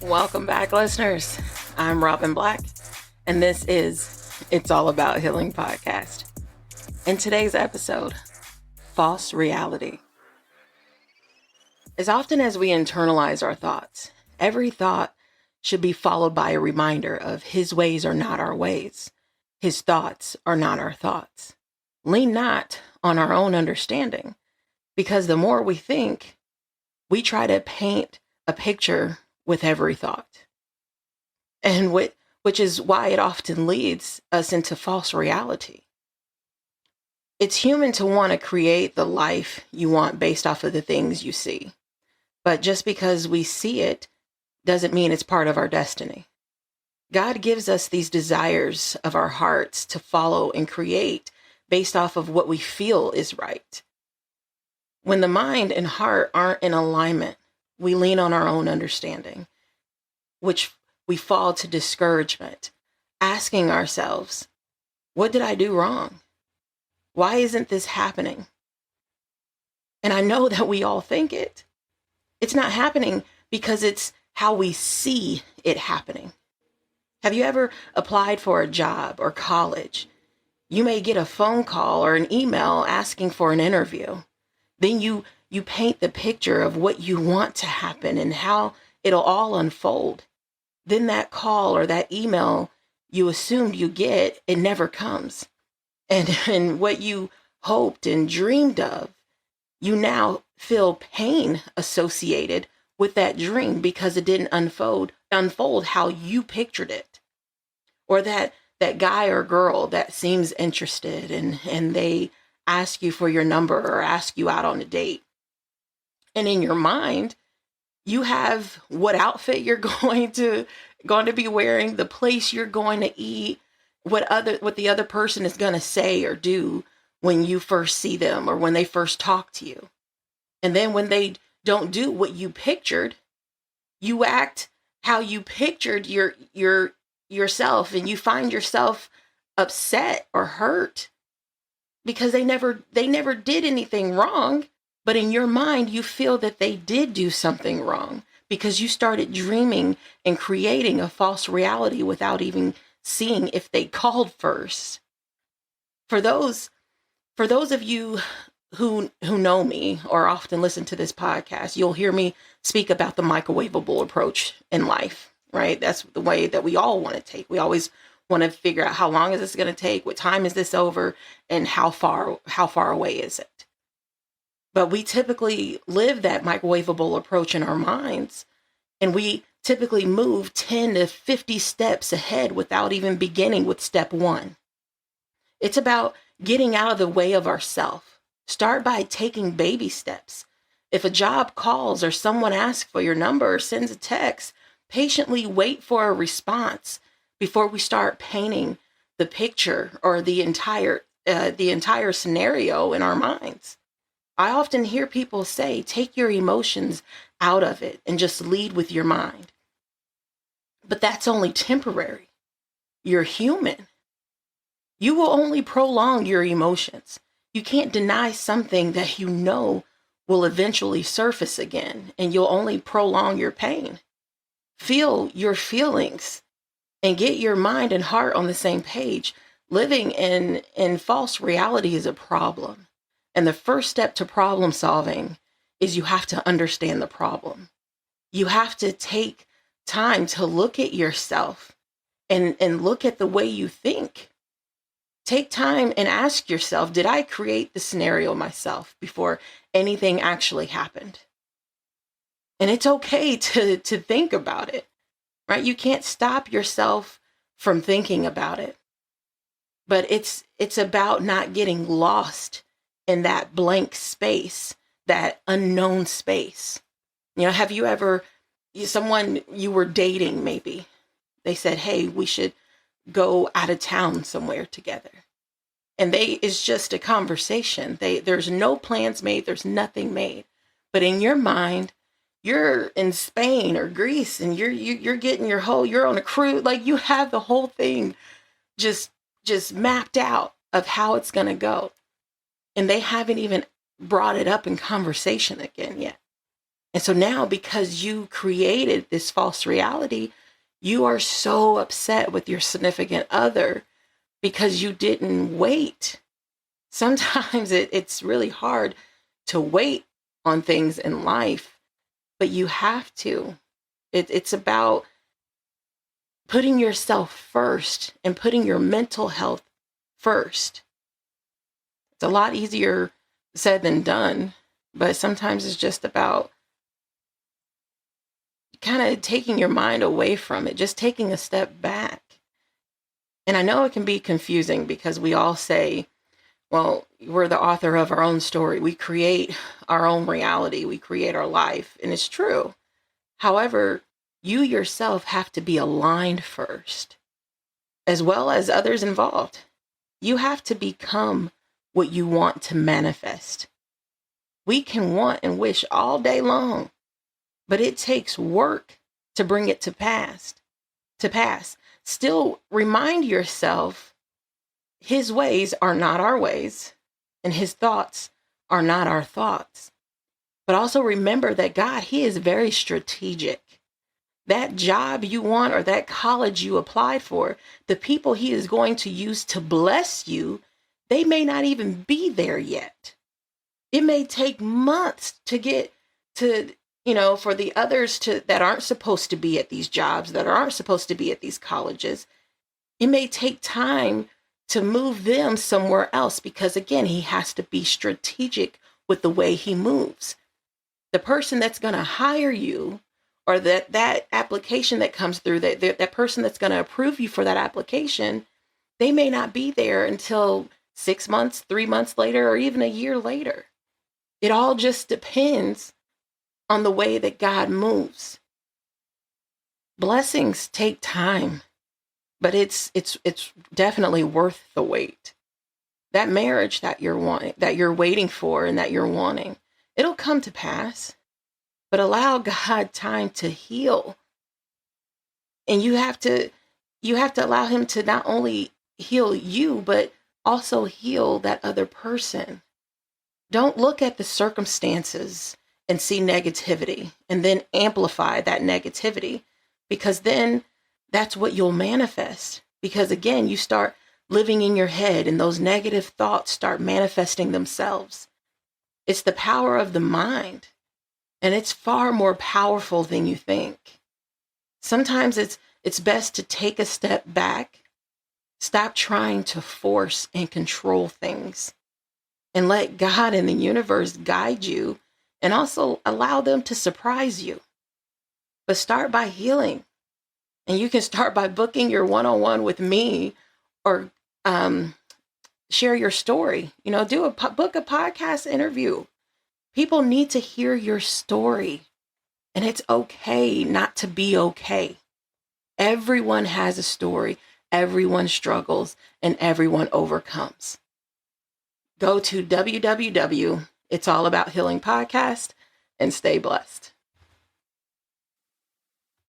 Welcome back, listeners. I'm Robin Black, and this is It's All About Healing podcast. In today's episode, false reality. As often as we internalize our thoughts, every thought should be followed by a reminder of His ways are not our ways. His thoughts are not our thoughts. Lean not on our own understanding, because the more we think, we try to paint a picture with every thought. And which is why it often leads us into false reality. It's human to want to create the life you want based off of the things you see. But just because we see it doesn't mean it's part of our destiny. God gives us these desires of our hearts to follow and create based off of what we feel is right. When the mind and heart aren't in alignment, we lean on our own understanding, which we fall to discouragement, asking ourselves, what did I do wrong? Why isn't this happening? And I know that we all think it. It's not happening because it's how we see it happening. Have you ever applied for a job or college? You may get a phone call or an email asking for an interview. Then you paint the picture of what you want to happen and how it'll all unfold. Then that call or that email you assumed you get, it never comes. And what you hoped and dreamed of, you now feel pain associated with that dream because it didn't unfold how you pictured it. Or that guy or girl that seems interested and they ask you for your number or ask you out on a date. And in your mind, you have what outfit you're going to be wearing, the place you're going to eat, what the other person is going to say or do when you first see them or when they first talk to you. And then when they don't do what you pictured, you act how you pictured yourself, and you find yourself upset or hurt because they never did anything wrong. But in your mind, you feel that they did do something wrong because you started dreaming and creating a false reality without even seeing if they called first. For those of you who know me or often listen to this podcast, you'll hear me speak about the microwavable approach in life, right? That's the way that we all want to take. We always want to figure out how long is this going to take? What time is this over? And how far away is it? But we typically live that microwavable approach in our minds, and we typically move 10 to 50 steps ahead without even beginning with step one. It's about getting out of the way of ourself. Start by taking baby steps. If a job calls or someone asks for your number or sends a text, patiently wait for a response before we start painting the picture or the entire scenario in our minds. I often hear people say, take your emotions out of it and just lead with your mind. But that's only temporary. You're human. You will only prolong your emotions. You can't deny something that you know will eventually surface again, and you'll only prolong your pain. Feel your feelings and get your mind and heart on the same page. Living in false reality is a problem. And the first step to problem solving is you have to understand the problem. You have to take time to look at yourself and look at the way you think. Take time and ask yourself, did I create the scenario myself before anything actually happened? And it's okay to think about it, right? You can't stop yourself from thinking about it. But it's about not getting lost in that blank space, that unknown space. You know, have you ever, someone you were dating maybe, they said, hey, we should go out of town somewhere together. And it's just a conversation. There's no plans made, there's nothing made. But in your mind, you're in Spain or Greece and you're getting you're on a cruise, like you have the whole thing just mapped out of how it's going to go. And they haven't even brought it up in conversation again yet. And so now, because you created this false reality, you are so upset with your significant other because you didn't wait. Sometimes it's really hard to wait on things in life, but you have to. It's about putting yourself first and putting your mental health first. It's a lot easier said than done, but sometimes it's just about kind of taking your mind away from it, just taking a step back. And I know it can be confusing because we all say, well, we're the author of our own story. We create our own reality. We create our life. And it's true. However, you yourself have to be aligned first, as well as others involved. You have to become what you want to manifest. We can want and wish all day long, but it takes work to bring it to pass. Still remind yourself his ways are not our ways, and his thoughts are not our thoughts. But also remember that God, he is very strategic. That job you want or that college you applied for, the people he is going to use to bless you, they may not even be there yet. It may take months to get to, for the others that aren't supposed to be at these jobs, that aren't supposed to be at these colleges. It may take time to move them somewhere else because, again, he has to be strategic with the way he moves. The person that's going to hire you, or that application that comes through, that person that's going to approve you for that application, they may not be there until 6 months, 3 months later, or even a year later. It all just depends on the way that God moves. Blessings take time, but it's definitely worth the wait. That marriage that you're wanting, that you're waiting for, and that you're wanting, it'll come to pass. But allow God time to heal. And you have to allow him to not only heal you, but also heal that other person. Don't look at the circumstances and see negativity and then amplify that negativity, because then that's what you'll manifest. Because again, you start living in your head and those negative thoughts start manifesting themselves. It's the power of the mind. And it's far more powerful than you think. Sometimes it's best to take a step back, stop trying to force and control things, and let God and the universe guide you, and also allow them to surprise you. But start by healing. And you can start by booking your one-on-one with me, or share your story. Book a podcast interview. People need to hear your story, and it's okay not to be okay. Everyone has a story, everyone struggles, and everyone overcomes. Go to www.itsallabouthealing podcast and stay blessed.